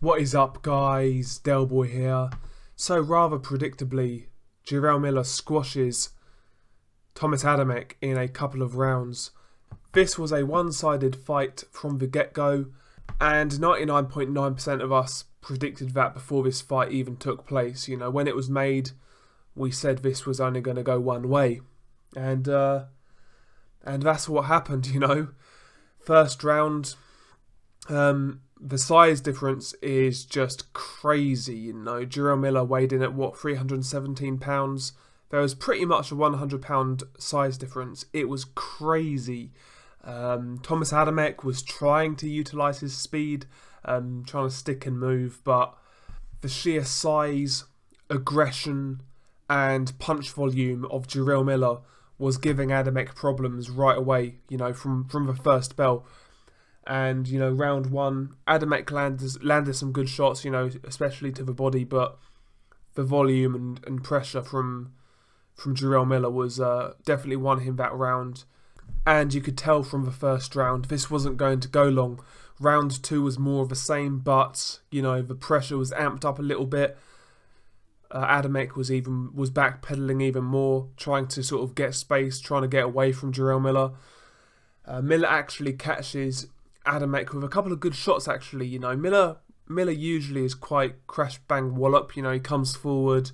What is up, guys? Del Boy here. So rather predictably, Jarrell Miller squashes Tomasz Adamek in a couple of rounds. This was a one-sided fight from the get-go, and 99.9% of us predicted that before this fight even took place. You know, when it was made, we said this was only going to go one way, and that's what happened. You know, first round, the size difference is just crazy. You know, Jarrell Miller weighed in at what, 317 pounds. There was pretty much a 100-pound size difference. It was crazy. Tomasz Adamek was trying to utilise his speed, trying to stick and move, but the sheer size, aggression and punch volume of Jarrell Miller was giving Adamek problems right away, you know, from the first bell. And, you know, round one, Adamek landed some good shots, you know, especially to the body, but the volume and pressure from Jarrell Miller was definitely won him that round. And you could tell from the first round this wasn't going to go long. Round two was more of the same, but, you know, the pressure was amped up a little bit. Adamek was backpedaling even more, trying to sort of get space, trying to get away from Jarrell Miller. Miller actually catches Adamek with a couple of good shots, actually. You know, Miller usually is quite crash bang wallop. You know, he comes forward,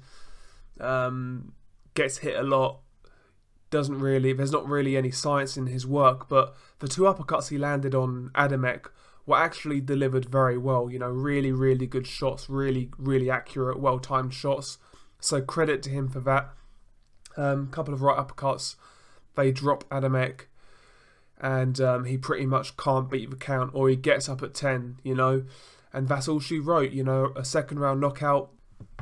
gets hit a lot. There's not really any science in his work, but the two uppercuts he landed on Adamek were actually delivered very well. You know, really, really good shots, really, really accurate, well-timed shots. So credit to him for that. Couple of right uppercuts, they drop Adamek, and he pretty much can't beat the count, or he gets up at 10, you know, and that's all she wrote. You know, a second round knockout.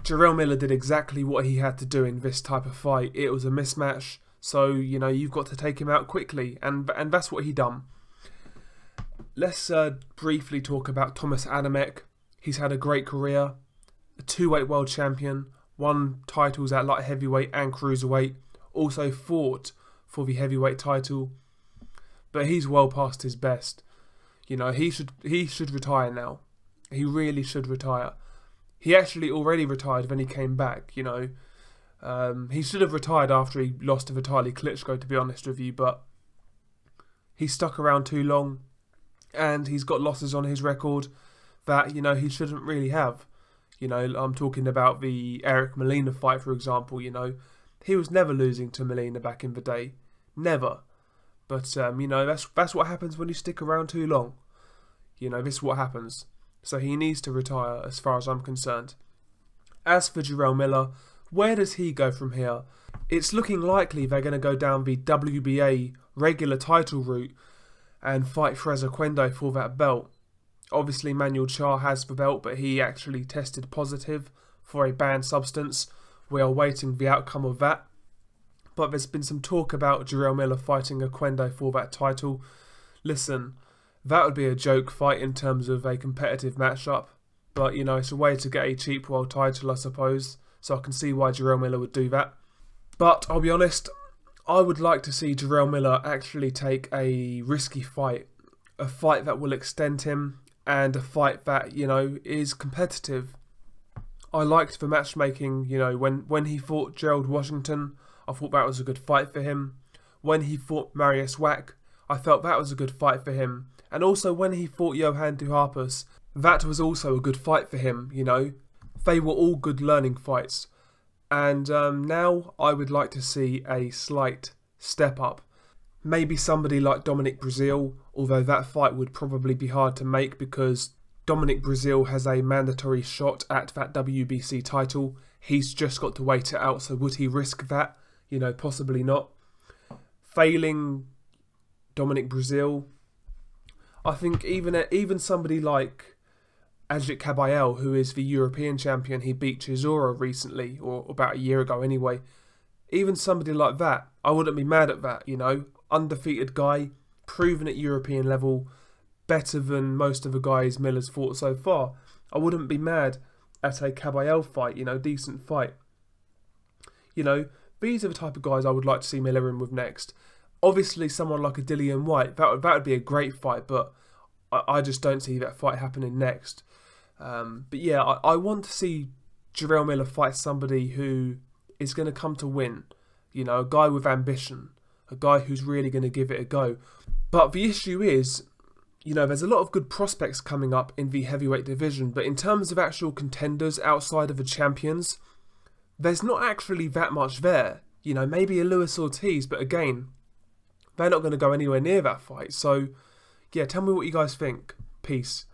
Jarrell Miller did exactly what he had to do in this type of fight. It was a mismatch. So, you know, you've got to take him out quickly, and that's what he done. Let's briefly talk about Tomasz Adamek. He's had a great career, a two-weight world champion, won titles at light heavyweight and cruiserweight, also fought for the heavyweight title, but he's well past his best. You know, he should retire now. He really should retire. He actually already retired when he came back, you know. He should have retired after he lost to Vitaly Klitschko, to be honest with you, but he stuck around too long, and he's got losses on his record that, you know, he shouldn't really have. You know, I'm talking about the Eric Molina fight, for example. You know, he was never losing to Molina back in the day, never. But you know, that's what happens when you stick around too long. You know, this is what happens. So he needs to retire, as far as I'm concerned. As for Jarrell Miller, where does he go from here? It's looking likely they're going to go down the WBA regular title route and fight Freza Quendo for that belt. Obviously, Manuel Charr has the belt, but he actually tested positive for a banned substance. We are waiting the outcome of that. But there's been some talk about Jarrell Miller fighting Quendo for that title. Listen, that would be a joke fight in terms of a competitive matchup. But, you know, it's a way to get a cheap world title, I suppose. So I can see why Jarrell Miller would do that. But I'll be honest, I would like to see Jarrell Miller actually take a risky fight. A fight that will extend him, and a fight that, you know, is competitive. I liked the matchmaking, you know, when he fought Gerald Washington, I thought that was a good fight for him. When he fought Mariusz Wach, I felt that was a good fight for him. And also when he fought Johan Duhaupas, that was also a good fight for him, you know. They were all good learning fights. And now I would like to see a slight step up. Maybe somebody like Dominic Breazeale, although that fight would probably be hard to make because Dominic Breazeale has a mandatory shot at that WBC title. He's just got to wait it out, so would he risk that? You know, possibly not. Failing Dominic Breazeale, I think even somebody like Ajit Kabayel, who is the European champion, he beat Chisora recently, or about a year ago anyway. Even somebody like that, I wouldn't be mad at that, you know. Undefeated guy, proven at European level, better than most of the guys Miller's fought so far. I wouldn't be mad at a Kabayel fight, you know, decent fight. You know, these are the type of guys I would like to see Miller in with next. Obviously, someone like a Dillian Whyte, that would be a great fight, but I just don't see that fight happening next. But yeah, I want to see Jarrell Miller fight somebody who is going to come to win. You know, a guy with ambition, a guy who's really going to give it a go. But the issue is, you know, there's a lot of good prospects coming up in the heavyweight division, but in terms of actual contenders outside of the champions, there's not actually that much there. You know, maybe a Luis Ortiz, but again, they're not going to go anywhere near that fight. So, yeah, tell me what you guys think. Peace.